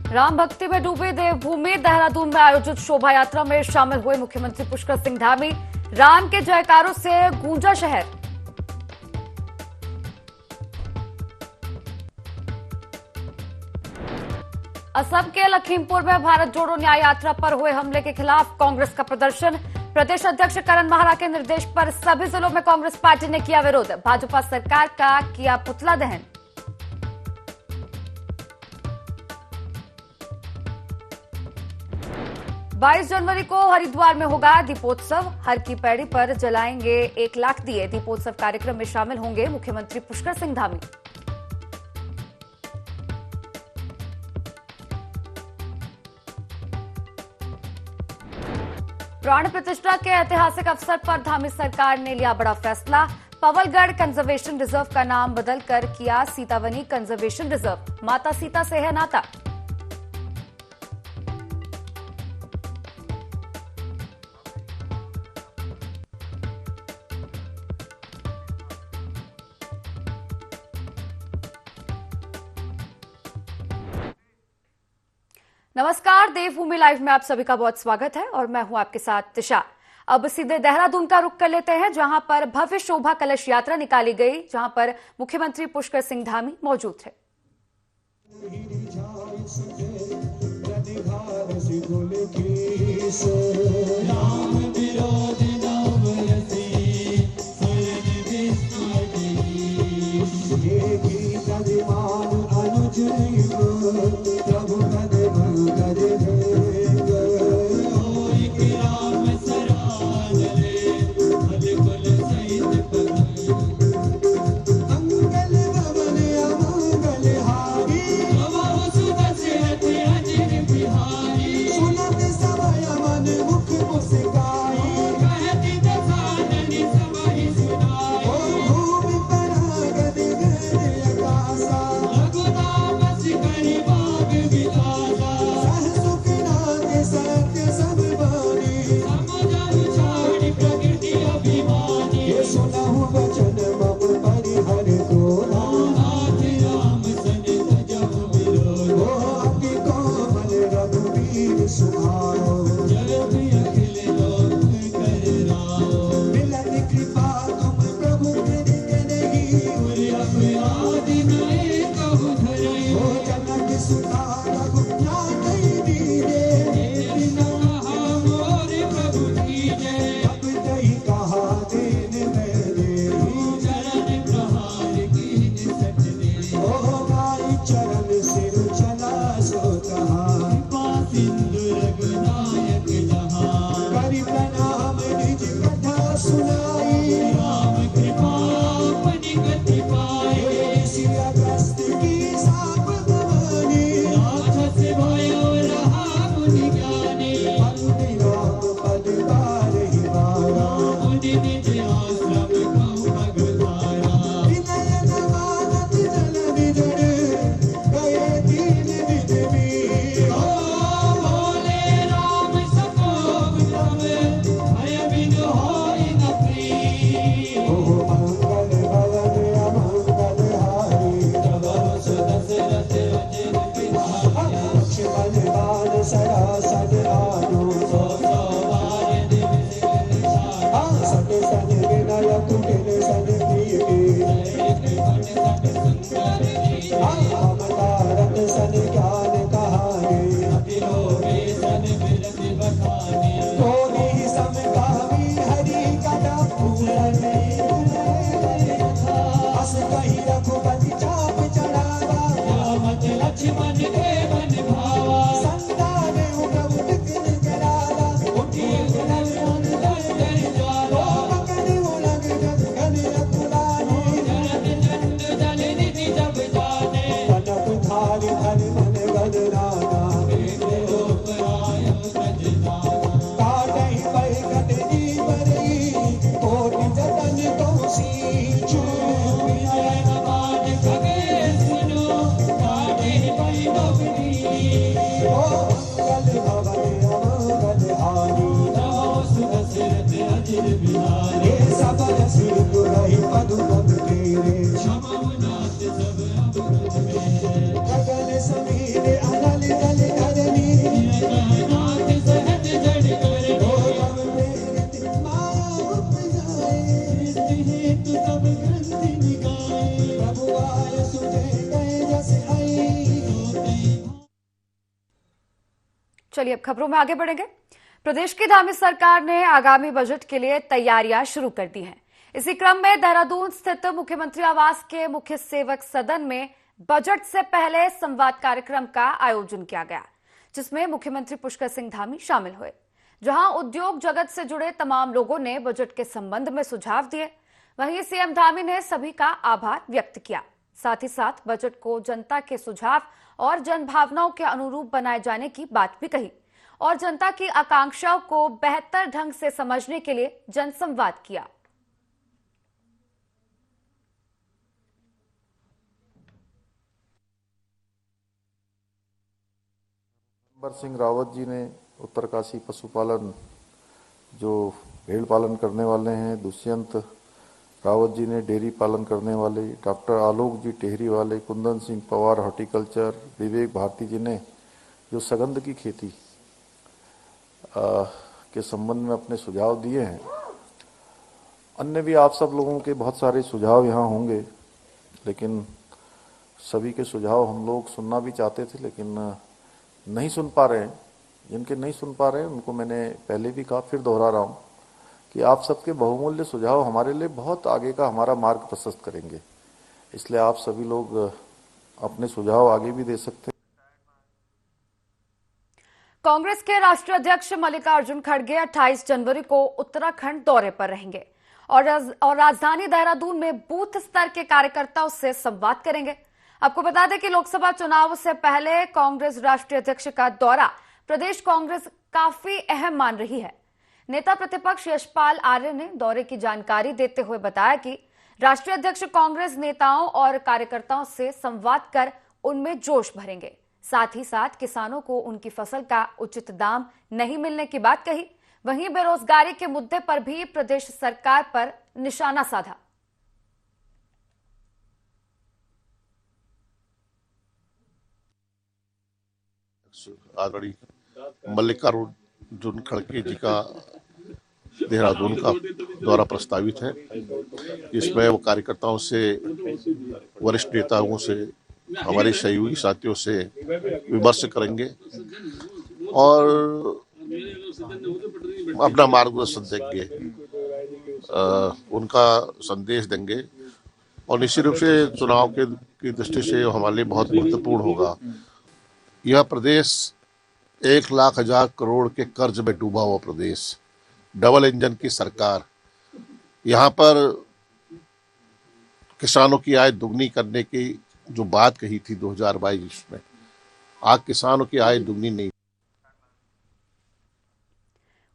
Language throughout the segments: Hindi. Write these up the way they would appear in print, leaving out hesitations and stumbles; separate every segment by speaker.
Speaker 1: राम भक्ति में डूबे देवभूमि देहरादून में आयोजित शोभा यात्रा में शामिल हुए मुख्यमंत्री पुष्कर सिंह धामी। राम के जयकारों से गूंजा शहर। असम के लखीमपुर में भारत जोड़ो न्याय यात्रा पर हुए हमले के खिलाफ कांग्रेस का प्रदर्शन। प्रदेश अध्यक्ष करण माहरा के निर्देश पर सभी जिलों में कांग्रेस पार्टी ने किया विरोध। भाजपा सरकार का किया पुतला दहन। बाईस जनवरी को हरिद्वार में होगा दीपोत्सव। हर की पैड़ी पर जलाएंगे 1 लाख दिए। दीपोत्सव कार्यक्रम में शामिल होंगे मुख्यमंत्री पुष्कर सिंह धामी। प्राण प्रतिष्ठा के ऐतिहासिक अवसर पर धामी सरकार ने लिया बड़ा फैसला। पवलगढ़ कंजर्वेशन रिजर्व का नाम बदलकर किया सीतावनी कंजर्वेशन रिजर्व। माता सीता से है नाता। नमस्कार, देवभूमि लाइव में आप सभी का बहुत स्वागत है और मैं हूं आपके साथ तिशा। अब सीधे देहरादून का रुख कर लेते हैं, जहां पर भव्य शोभा कलश यात्रा निकाली गई, जहां पर मुख्यमंत्री पुष्कर सिंह धामी मौजूद थे।
Speaker 2: जब
Speaker 1: चलिए अब खबरों में आगे बढ़ेंगे। प्रदेश की धामी सरकार ने आगामी बजट के लिए तैयारियां शुरू कर दी हैं। इसी क्रम में देहरादून स्थित मुख्यमंत्री आवास के मुख्य सेवक सदन में बजट से पहले संवाद कार्यक्रम का आयोजन किया गया, जिसमें मुख्यमंत्री पुष्कर सिंह धामी शामिल हुए, जहां उद्योग जगत से जुड़े तमाम लोगों ने बजट के संबंध में सुझाव दिए। वहीं सीएम धामी ने सभी का आभार व्यक्त किया। साथ ही साथ बजट को जनता के सुझाव और जनभावनाओं के अनुरूप बनाए जाने की बात भी कही और जनता की आकांक्षाओं को बेहतर ढंग से समझने के लिए जनसंवाद किया।
Speaker 2: सिंह रावत जी ने उत्तरकाशी पशुपालन जो भेड़ पालन करने वाले हैं, दुष्यंत रावत जी ने डेयरी पालन करने वाले, डॉक्टर आलोक जी टेहरी वाले, कुंदन सिंह पवार हॉर्टिकल्चर, विवेक भारती जी ने जो सगंध की खेती के संबंध में अपने सुझाव दिए हैं। अन्य भी आप सब लोगों के बहुत सारे सुझाव यहाँ होंगे, लेकिन सभी के सुझाव हम लोग सुनना भी चाहते थे, लेकिन नहीं सुन पा रहे हैं। जिनके नहीं सुन पा रहे हैं उनको मैंने पहले भी कहा, फिर दोहरा रहा हूँ कि आप सबके बहुमूल्य सुझाव हमारे लिए बहुत आगे का हमारा मार्ग प्रशस्त करेंगे। इसलिए आप सभी लोग अपने सुझाव आगे भी दे सकते हैं।
Speaker 1: कांग्रेस के राष्ट्रीय अध्यक्ष मल्लिकार्जुन खड़गे 28 जनवरी को उत्तराखंड दौरे पर रहेंगे और राजधानी देहरादून में बूथ स्तर के कार्यकर्ताओं से संवाद करेंगे। आपको बता दें कि लोकसभा चुनाव से पहले कांग्रेस राष्ट्रीय अध्यक्ष का दौरा प्रदेश कांग्रेस काफी अहम मान रही है। नेता प्रतिपक्ष यशपाल आर्य ने दौरे की जानकारी देते हुए बताया कि राष्ट्रीय अध्यक्ष कांग्रेस नेताओं और कार्यकर्ताओं से संवाद कर उनमें जोश भरेंगे। साथ ही साथ किसानों को उनकी फसल का उचित दाम नहीं मिलने की बात कही। वहीं बेरोजगारी के मुद्दे पर भी प्रदेश सरकार पर निशाना साधा।
Speaker 3: आदरणीय मल्लिकार्जुन खड़गे जी का देहरादून का दौरा प्रस्तावित है। इसमें वो कार्यकर्ताओं से, वरिष्ठ नेताओं से, हमारे सहयोगी साथियों से विमर्श करेंगे और अपना मार्गदर्शन देंगे, उनका संदेश देंगे और निश्चित रूप से चुनाव की दृष्टि से हमारे लिए बहुत महत्वपूर्ण होगा। यह प्रदेश 1,00,000 करोड़ के कर्ज में डूबा हुआ प्रदेश, डबल इंजन की सरकार। यहाँ पर किसानों की आय दुगनी करने की जो बात कही थी 2022 में, आज किसानों की आय दुगनी नहीं।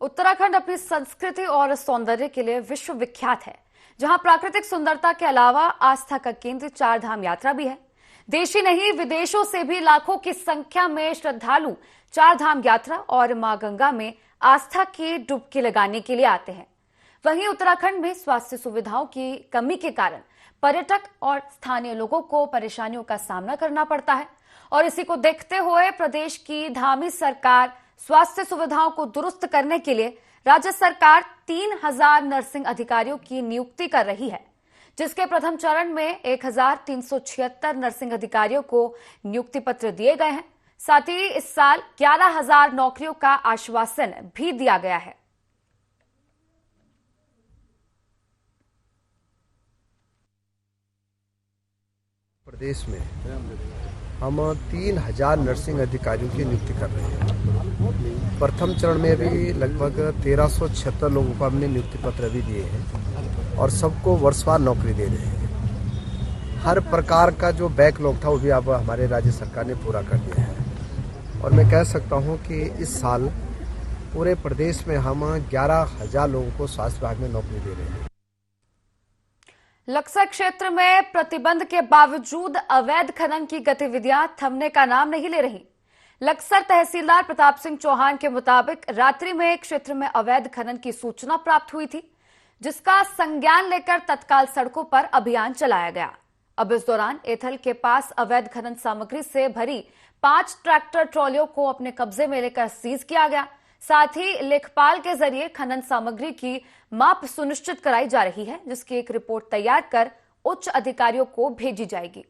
Speaker 1: उत्तराखंड अपनी संस्कृति और सौंदर्य के लिए विश्व विख्यात है, जहां प्राकृतिक सुंदरता के अलावा आस्था का केंद्र चार धाम यात्रा भी है। देश ही नहीं, विदेशों से भी लाखों की संख्या में श्रद्धालु चार धाम यात्रा और मां गंगा में आस्था की डुबकी लगाने के लिए आते हैं। वहीं उत्तराखंड में स्वास्थ्य सुविधाओं की कमी के कारण पर्यटक और स्थानीय लोगों को परेशानियों का सामना करना पड़ता है और इसी को देखते हुए प्रदेश की धामी सरकार स्वास्थ्य सुविधाओं को दुरुस्त करने के लिए राज्य सरकार 3,000 नर्सिंग अधिकारियों की नियुक्ति कर रही है, जिसके प्रथम चरण में 1,376 नर्सिंग अधिकारियों को नियुक्ति पत्र दिए गए हैं। साथ ही इस साल 11,000 नौकरियों का आश्वासन भी दिया गया है।
Speaker 4: प्रदेश में हम 3,000 नर्सिंग अधिकारियों की नियुक्ति कर रहे हैं। प्रथम चरण में भी लगभग 1,376 लोगों को हमने नियुक्ति पत्र भी दिए हैं और सबको वर्षवार नौकरी दे रहे हैं। हर प्रकार का जो बैकलॉग था वो भी अब हमारे राज्य सरकार ने पूरा कर दिया है और मैं कह सकता हूं कि इस साल पूरे प्रदेश में हम 11,000 लोगों को स्वास्थ्य विभाग में नौकरी दे रहे हैं।
Speaker 1: लक्सर क्षेत्र में प्रतिबंध के बावजूद अवैध खनन की गतिविधियां थमने का नाम नहीं ले रही। लक्सर तहसीलदार प्रताप सिंह चौहान के मुताबिक रात्रि में क्षेत्र में अवैध खनन की सूचना प्राप्त हुई थी, जिसका संज्ञान लेकर तत्काल सड़कों पर अभियान चलाया गया। अब इस दौरान एथल के पास अवैध खनन सामग्री से भरी 5 ट्रैक्टर ट्रॉलियों को अपने कब्जे में लेकर सीज किया गया। साथ ही लेखपाल के जरिए खनन सामग्री की माप सुनिश्चित कराई जा रही है, जिसकी एक रिपोर्ट तैयार कर उच्च अधिकारियों को भेजी जाएगी।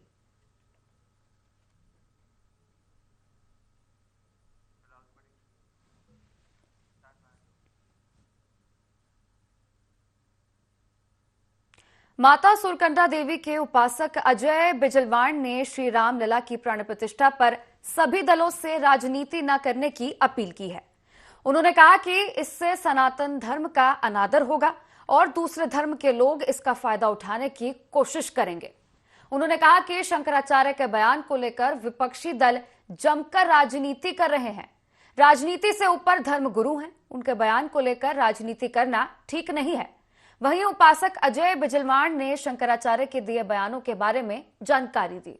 Speaker 1: माता सुरकंडा देवी के उपासक अजय बिजलवाण ने श्री रामलला की प्राण प्रतिष्ठा पर सभी दलों से राजनीति न करने की अपील की है। उन्होंने कहा कि इससे सनातन धर्म का अनादर होगा और दूसरे धर्म के लोग इसका फायदा उठाने की कोशिश करेंगे। उन्होंने कहा कि शंकराचार्य के बयान को लेकर विपक्षी दल जमकर राजनीति कर रहे हैं। राजनीति से ऊपर धर्म गुरु हैं, उनके बयान को लेकर राजनीति करना ठीक नहीं है। वहीं उपासक अजय बिजलवाण ने शंकराचार्य के दिए बयानों के बारे में जानकारी दी।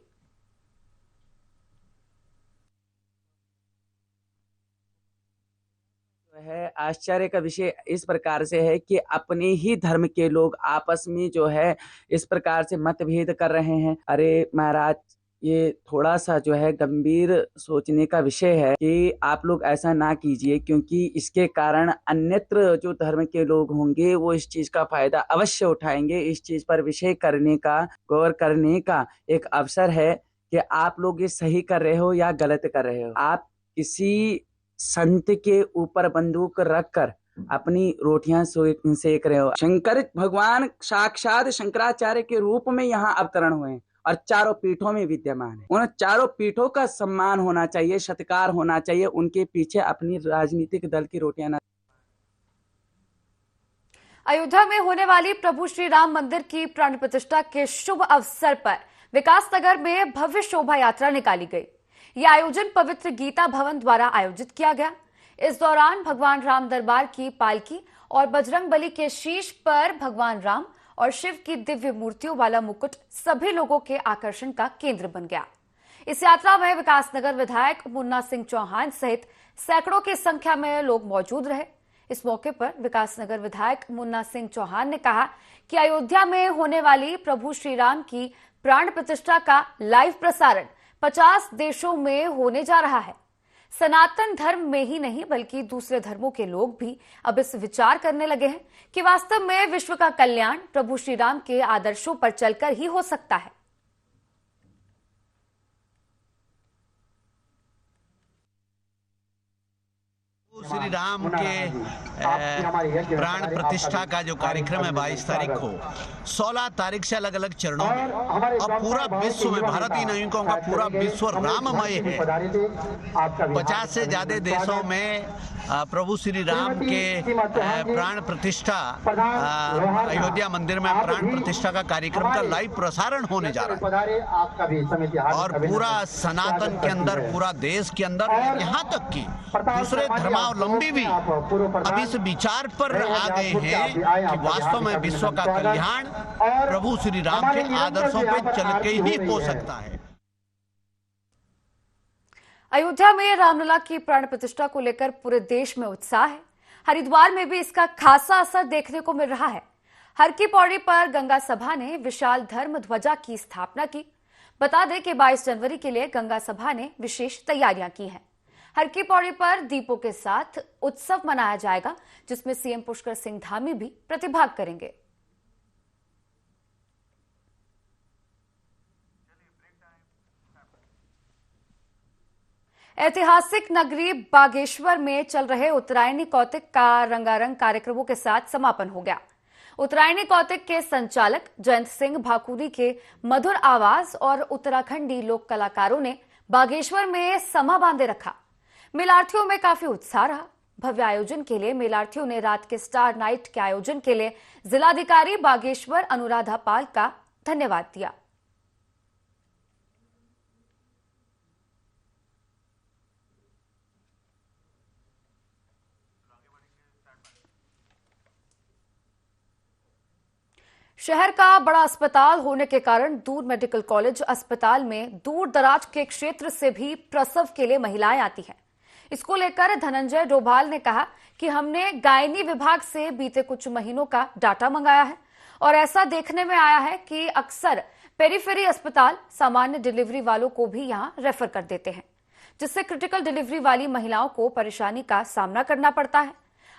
Speaker 5: है आश्चर्य का विषय इस प्रकार से है कि अपने ही धर्म के लोग आपस में जो है इस प्रकार से मतभेद कर रहे हैं। अरे महाराज, ये थोड़ा सा जो है गंभीर सोचने का विषय है कि आप लोग ऐसा ना कीजिए, क्योंकि इसके कारण अन्यत्र जो धर्म के लोग होंगे वो इस चीज का फायदा अवश्य उठाएंगे। इस चीज पर विषय करने का, गौर करने का एक अवसर है कि आप लोग ये सही कर रहे हो या गलत कर रहे हो। आप किसी संत के ऊपर बंदूक रखकर अपनी रोटियां सेक रहे हो। शंकर भगवान साक्षात शंकराचार्य के रूप में यहाँ अवतरण हुए हैं और चारों पीठों में विद्यमान है। उन चारों पीठों का सम्मान होना चाहिए, सत्कार होना चाहिए। उनके पीछे अपनी राजनीतिक दल की रोटियां न।
Speaker 1: अयोध्या में होने वाली प्रभु श्री राम मंदिर की प्राण प्रतिष्ठा के शुभ अवसर पर विकासनगर में भव्य शोभा यात्रा निकाली गई। यह आयोजन पवित्र गीता भवन द्वारा आयोजित किया गया। इस दौरान भगवान राम दरबार की पालकी और बजरंग बली के शीश पर भगवान राम और शिव की दिव्य मूर्तियों वाला मुकुट सभी लोगों के आकर्षण का केंद्र बन गया। इस यात्रा में विकासनगर विधायक मुन्ना सिंह चौहान सहित सैकड़ों की संख्या में लोग मौजूद रहे। इस मौके पर विकासनगर विधायक मुन्ना सिंह चौहान ने कहा कि अयोध्या में होने वाली प्रभु श्री राम की प्राण प्रतिष्ठा का लाइव प्रसारण 50 देशों में होने जा रहा है। सनातन धर्म में ही नहीं बल्कि दूसरे धर्मों के लोग भी अब इस विचार करने लगे हैं कि वास्तव में विश्व का कल्याण प्रभु श्री राम के आदर्शों पर चलकर ही हो सकता है।
Speaker 6: श्री राम के प्राण प्रतिष्ठा का जो कार्यक्रम है 22 तारीख को, 16 तारीख से अलग अलग चरणों में, और पूरा विश्व में, भारत ही नहीं कहूँगा, पूरा विश्व राममय है। 50 से ज्यादा देशों में प्रभु श्री राम के प्राण प्रतिष्ठा, अयोध्या मंदिर में प्राण प्रतिष्ठा का कार्यक्रम का लाइव प्रसारण होने जा रहा है। और पूरा सनातन के अंदर, पूरा देश के अंदर, यहाँ तक कि दूसरे धर्मावलंबी भी अब इस विचार पर आ गए हैं कि वास्तव में विश्व का कल्याण प्रभु श्री राम के आदर्शों पर चल के ही हो सकता है।
Speaker 1: अयोध्या में रामलला की प्राण प्रतिष्ठा को लेकर पूरे देश में उत्साह है। हरिद्वार में भी इसका खासा असर देखने को मिल रहा है। हर की पौड़ी पर गंगा सभा ने विशाल धर्म ध्वजा की स्थापना की। बता दें कि 22 जनवरी के लिए गंगा सभा ने विशेष तैयारियां की हैं। हर की पौड़ी पर दीपों के साथ उत्सव मनाया जाएगा, जिसमें सीएम पुष्कर सिंह धामी भी प्रतिभाग करेंगे। ऐतिहासिक नगरी बागेश्वर में चल रहे उत्तरायणी कौतिक का रंगारंग कार्यक्रमों के साथ समापन हो गया। उत्तरायणी कौतिक के संचालक जयंत सिंह भाकुरी के मधुर आवाज और उत्तराखंडी लोक कलाकारों ने बागेश्वर में समा बांधे रखा। मेलार्थियों में काफी उत्साह रहा। भव्य आयोजन के लिए मेलार्थियों ने रात के स्टार नाइट के आयोजन के लिए जिलाधिकारी बागेश्वर अनुराधा पाल का धन्यवाद दिया। शहर का बड़ा अस्पताल होने के कारण दूर मेडिकल कॉलेज अस्पताल में दूर दराज के क्षेत्र से भी प्रसव के लिए महिलाएं आती हैं। इसको लेकर धनंजय डोभाल ने कहा कि हमने गायनी विभाग से बीते कुछ महीनों का डाटा मंगाया है और ऐसा देखने में आया है कि अक्सर पेरीफेरी अस्पताल सामान्य डिलीवरी वालों को भी यहां रेफर कर देते हैं, जिससे क्रिटिकल डिलीवरी वाली महिलाओं को परेशानी का सामना करना पड़ता है।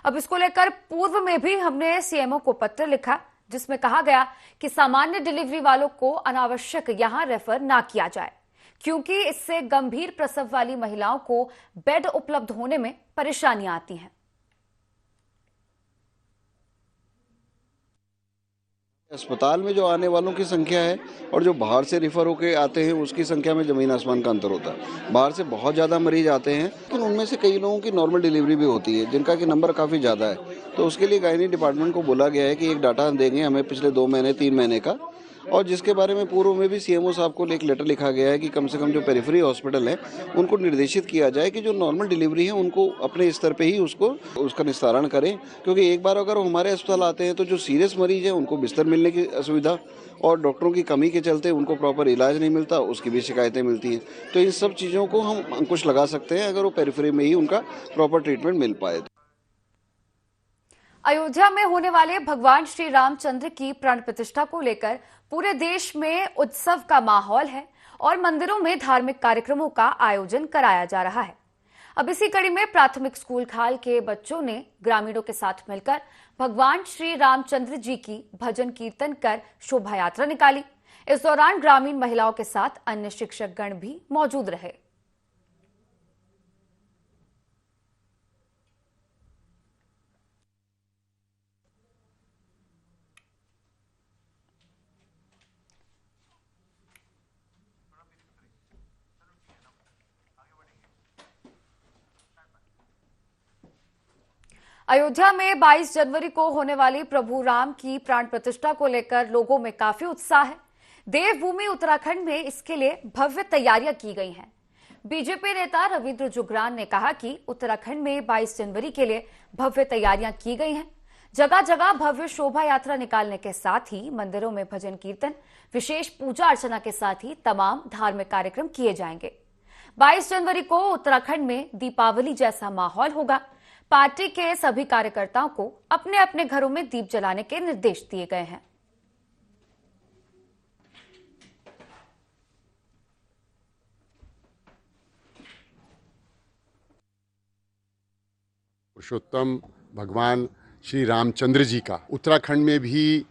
Speaker 1: अब इसको लेकर पूर्व में भी हमने सीएमओ को पत्र लिखा, जिसमें कहा गया कि सामान्य डिलीवरी वालों को अनावश्यक यहां रेफर ना किया जाए, क्योंकि इससे गंभीर प्रसव वाली महिलाओं को बेड उपलब्ध होने में परेशानियां आती हैं।
Speaker 7: अस्पताल में जो आने वालों की संख्या है और जो बाहर से रिफर होकर आते हैं उसकी संख्या में जमीन आसमान का अंतर होता है। बाहर से बहुत ज़्यादा मरीज आते हैं, लेकिन उनमें से कई लोगों की नॉर्मल डिलीवरी भी होती है, जिनका कि नंबर काफ़ी ज़्यादा है। तो उसके लिए गायनी डिपार्टमेंट को बोला गया है कि एक डाटा देंगे हमें पिछले 2 महीने 3 महीने का, और जिसके बारे में पूर्व में भी सीएमओ साहब को एक लेटर लिखा गया है कि कम से कम जो पेरिफेरी हॉस्पिटल है उनको निर्देशित किया जाए कि जो नॉर्मल डिलीवरी है उनको अपने स्तर पे ही उसका निस्तारण करें, क्योंकि एक बार अगर हमारे अस्पताल आते हैं तो जो सीरियस मरीज है उनको बिस्तर मिलने की असुविधा और डॉक्टरों की कमी के चलते उनको प्रॉपर इलाज नहीं मिलता, उसकी भी शिकायतें मिलती हैं। तो इन सब चीज़ों को हम अंकुश लगा सकते हैं अगर वो पेरिफेरी में ही उनका प्रॉपर ट्रीटमेंट मिल पाए।
Speaker 1: अयोध्या में होने वाले भगवान श्री रामचंद्र की प्राण प्रतिष्ठा को लेकर पूरे देश में उत्सव का माहौल है और मंदिरों में धार्मिक कार्यक्रमों का आयोजन कराया जा रहा है। अब इसी कड़ी में प्राथमिक स्कूल खाल के बच्चों ने ग्रामीणों के साथ मिलकर भगवान श्री रामचंद्र जी की भजन कीर्तन कर शोभा यात्रा निकाली। इस दौरान ग्रामीण महिलाओं के साथ अन्य शिक्षक गण भी मौजूद रहे। अयोध्या में 22 जनवरी को होने वाली प्रभु राम की प्राण प्रतिष्ठा को लेकर लोगों में काफी उत्साह है। देवभूमि उत्तराखंड में इसके लिए भव्य तैयारियां की गई हैं। बीजेपी नेता रविंद्र जुगरान ने कहा कि उत्तराखंड में 22 जनवरी के लिए भव्य तैयारियां की गई हैं। जगह जगह भव्य शोभा यात्रा निकालने के साथ ही मंदिरों में भजन कीर्तन, विशेष पूजा अर्चना के साथ ही तमाम धार्मिक कार्यक्रम किए जाएंगे। 22 जनवरी को उत्तराखंड में दीपावली जैसा माहौल होगा। पार्टी के सभी कार्यकर्ताओं को अपने अपने घरों में दीप जलाने के निर्देश दिए गए हैं।
Speaker 8: पुरुषोत्तम भगवान श्री रामचंद्र जी का उत्तराखंड में भी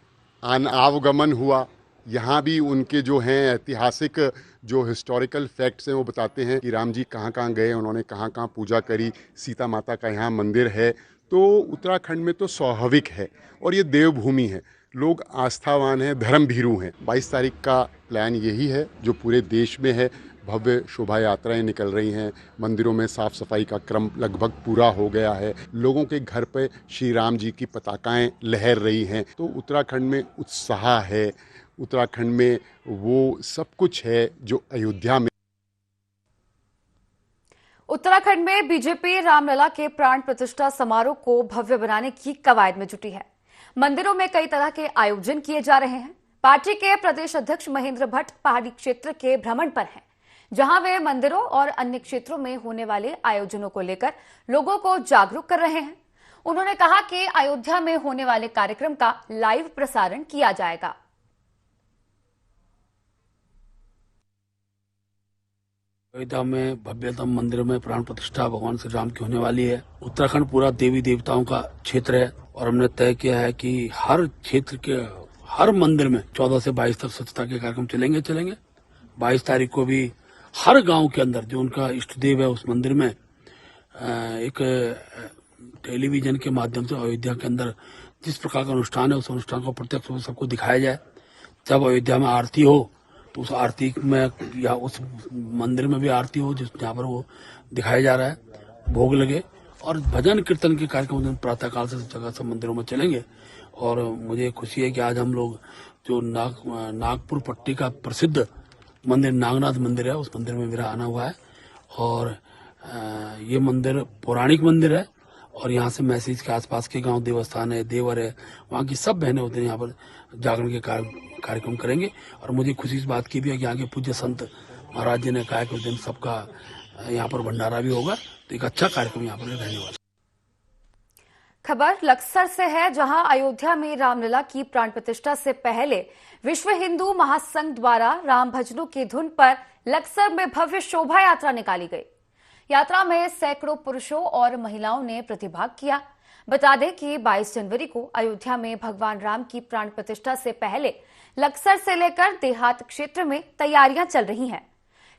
Speaker 8: आवागमन हुआ। यहाँ भी उनके जो हैं ऐतिहासिक जो हिस्टोरिकल फैक्ट्स हैं वो बताते हैं कि राम जी कहाँ कहाँ गए, उन्होंने कहाँ कहाँ पूजा करी, सीता माता का यहाँ मंदिर है। तो उत्तराखंड में तो स्वाभाविक है और ये देवभूमि है, लोग आस्थावान हैं, धर्म भीरू हैं। 22 तारीख का प्लान यही है जो पूरे देश में है। भव्य शोभा यात्राएं निकल रही हैं, मंदिरों में साफ सफाई का क्रम लगभग पूरा हो गया है, लोगों के घर पे श्री राम जी की पताकाएं लहर रही हैं। तो उत्तराखंड में उत्साह है, उत्तराखंड में वो सब कुछ है जो अयोध्या में।
Speaker 1: उत्तराखंड में बीजेपी रामलला के प्राण प्रतिष्ठा समारोह को भव्य बनाने की कवायद में जुटी है। मंदिरों में कई तरह के आयोजन किए जा रहे हैं। पार्टी के प्रदेश अध्यक्ष महेंद्र भट्ट पहाड़ी क्षेत्र के भ्रमण पर हैं, जहां वे मंदिरों और अन्य क्षेत्रों में होने वाले आयोजनों को लेकर लोगों को जागरूक कर रहे हैं। उन्होंने कहा कि अयोध्या में होने वाले कार्यक्रम का लाइव प्रसारण किया जाएगा।
Speaker 9: अयोध्या में भव्यतम मंदिर में प्राण प्रतिष्ठा भगवान श्री राम की होने वाली है। उत्तराखंड पूरा देवी देवताओं का क्षेत्र है और हमने तय किया है कि हर क्षेत्र के हर मंदिर में 14 से 22 तक स्वच्छता के कार्यक्रम चलेंगे। 22 तारीख को भी हर गांव के अंदर जो उनका इष्ट देव है उस मंदिर में एक टेलीविजन के माध्यम से अयोध्या के अंदर जिस प्रकार का अनुष्ठान है उस अनुष्ठान को प्रत्यक्ष रूप से सबको दिखाया जाए। जब अयोध्या में आरती हो तो उस आरती में या उस मंदिर में भी आरती हो जहाँ पर वो दिखाया जा रहा है, भोग लगे और भजन कीर्तन के कार्यक्रम प्रातःकाल से जगह सब मंदिरों में चलेंगे। और मुझे खुशी है कि आज हम लोग जो नागपुर पट्टी का प्रसिद्ध मंदिर नागनाथ मंदिर है उस मंदिर में मेरा आना हुआ है। और ये मंदिर पौराणिक मंदिर है और यहाँ से मैसेज के आसपास के गांव देवस्थान है, देवर है, वहाँ की सब बहनें होते हैं यहाँ पर जागरण के कार्यक्रम करेंगे। और मुझे खुशी इस बात की भी है कि यहाँ के पूज्य संत महाराज जी ने कहा कि उस दिन सबका यहाँ पर भंडारा भी होगा, तो एक अच्छा कार्यक्रम यहाँ पर रहने वाला।
Speaker 1: खबर लक्सर से है, जहां अयोध्या में रामलला की प्राण प्रतिष्ठा से पहले विश्व हिंदू महासंघ द्वारा राम भजनों की धुन पर लक्सर में भव्य शोभा यात्रा निकाली गई। यात्रा में सैकड़ों पुरुषों और महिलाओं ने प्रतिभाग किया। बता दें कि 22 जनवरी को अयोध्या में भगवान राम की प्राण प्रतिष्ठा से पहले लक्सर से लेकर देहात क्षेत्र में तैयारियां चल रही हैं।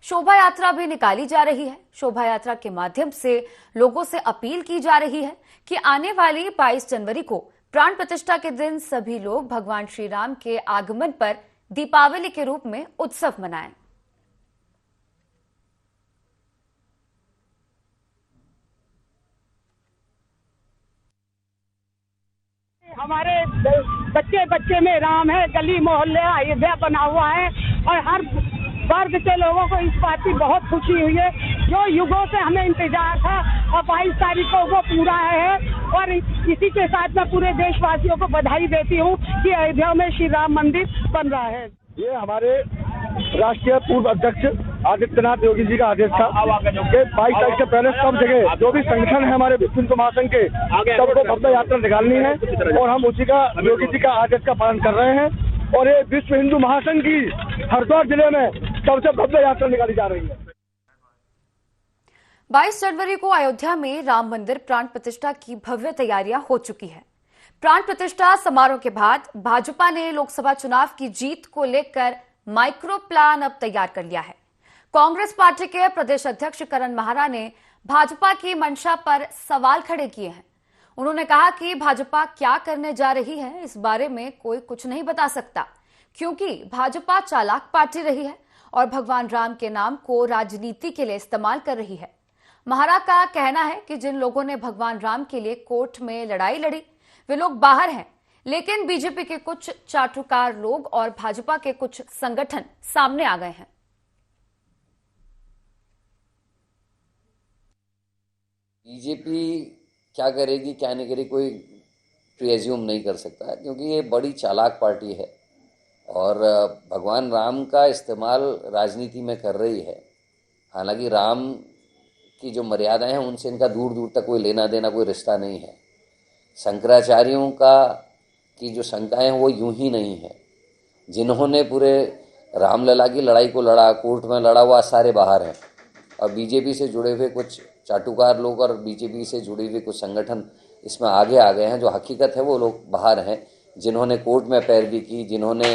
Speaker 1: शोभा यात्रा भी निकाली जा रही है। शोभा यात्रा के माध्यम से लोगों से अपील की जा रही है कि आने वाली 22 जनवरी को प्राण प्रतिष्ठा के दिन सभी लोग भगवान श्री राम के आगमन पर दीपावली के रूप में उत्सव मनाएं।
Speaker 10: हमारे बच्चे बच्चे में राम है, गली मोहल्ले अयोध्या बना हुआ है और हर वर्ग के लोगों को इस बात की बहुत खुशी हुई है। जो युगों से हमें इंतजार था और 22 तारीख को वो पूरा है और इसी के साथ मैं पूरे देशवासियों को बधाई देती हूँ कि अयोध्या में श्री राम मंदिर बन रहा है।
Speaker 11: ये हमारे राष्ट्रीय पूर्व अध्यक्ष आदित्यनाथ योगी जी का आदेश था कि 22 तारीख से पहले सब जगह जो भी संगठन है हमारे विश्व हिंदू महासंघ के सबको भव्य यात्रा निकालनी है और हम उसी का योगी जी का आदेश का पालन कर रहे हैं और ये विश्व हिंदू महासंघ की हरिद्वार जिले में सबसे भव्य यात्रा निकाली जा रही है।
Speaker 1: 22 जनवरी को अयोध्या में राम मंदिर प्राण प्रतिष्ठा की भव्य तैयारियां हो चुकी है। प्राण प्रतिष्ठा समारोह के बाद भाजपा ने लोकसभा चुनाव की जीत को लेकर माइक्रो प्लान अब तैयार कर लिया है। कांग्रेस पार्टी के प्रदेश अध्यक्ष करण माहरा ने भाजपा की मंशा पर सवाल खड़े किए हैं। उन्होंने कहा कि भाजपा क्या करने जा रही है इस बारे में कोई कुछ नहीं बता सकता, क्योंकि भाजपा चालाक पार्टी रही है और भगवान राम के नाम को राजनीति के लिए इस्तेमाल कर रही है। माहरा का कहना है कि जिन लोगों ने भगवान राम के लिए कोर्ट में लड़ाई लड़ी वे लोग बाहर हैं, लेकिन बीजेपी के कुछ चाटुकार लोग और भाजपा के कुछ संगठन सामने आ गए हैं।
Speaker 12: बीजेपी क्या करेगी क्या नहीं करेगी कोई प्रिज्यूम नहीं कर सकता है, क्योंकि ये बड़ी चालाक पार्टी है और भगवान राम का इस्तेमाल राजनीति में कर रही है। हालांकि राम की जो मर्यादाएं हैं उनसे इनका दूर दूर तक कोई लेना देना कोई रिश्ता नहीं है। शंकराचार्यों की जो शंकाएं हैं वो यूं ही नहीं है। जिन्होंने पूरे रामलला की लड़ाई को लड़ा, कोर्ट में लड़ा, हुआ सारे बाहर हैं और बीजेपी से जुड़े हुए कुछ चाटुकार लोग और बीजेपी से जुड़े हुए कुछ संगठन इसमें आगे आ गए हैं। जो हकीकत है वो लोग बाहर हैं। जिन्होंने कोर्ट में पैरवी की, जिन्होंने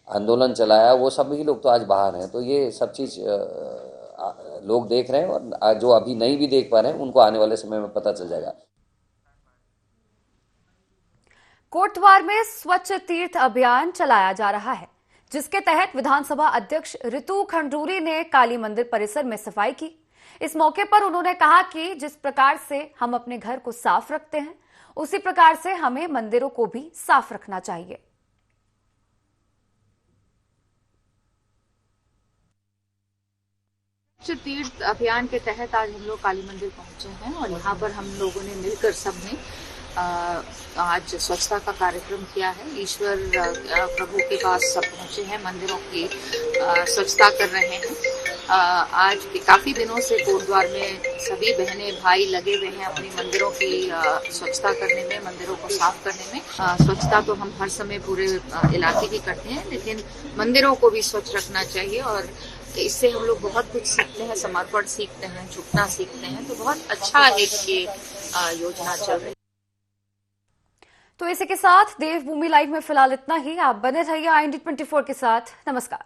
Speaker 12: आंदोलन चलाया, वो सभी लोग तो आज बाहर हैं। तो ये सब चीज़ लोग देख रहे हैं और जो अभी नहीं भी देख पा रहे हैं उनको आने वाले समय में पता चल जाएगा।
Speaker 1: कोटद्वार में स्वच्छ तीर्थ अभियान चलाया जा रहा है, जिसके तहत विधानसभा अध्यक्ष ऋतु खंडूरी ने काली मंदिर परिसर में सफाई की। इस मौके पर उन्होंने कहा कि जिस प्रकार से हम अपने घर को साफ रखते हैं उसी प्रकार से हमें मंदिरों को भी साफ रखना चाहिए।
Speaker 13: स्वच्छ तीर्थ अभियान के तहत आज हम लोग काली मंदिर पहुंचे हैं और यहाँ पर हम लोगों ने मिलकर सबने आज स्वच्छता का कार्यक्रम किया है। ईश्वर प्रभु के पास सब पहुंचे हैं, मंदिरों की स्वच्छता कर रहे हैं। आज काफी दिनों से कोटद्वार में सभी बहनें भाई लगे हुए हैं अपनी मंदिरों की स्वच्छता करने में, मंदिरों को साफ करने में। स्वच्छता तो हम हर समय पूरे इलाके की करते हैं, लेकिन मंदिरों को भी स्वच्छ रखना चाहिए और इससे हम लोग बहुत कुछ सीखते हैं, समर्पण सीखते हैं, झुकना सीखते हैं। तो बहुत अच्छा एक ये योजना चल रही है।
Speaker 1: तो इसी के साथ देवभूमि लाइव में फिलहाल इतना ही। आप बने रहिए IND 24 के साथ। नमस्कार।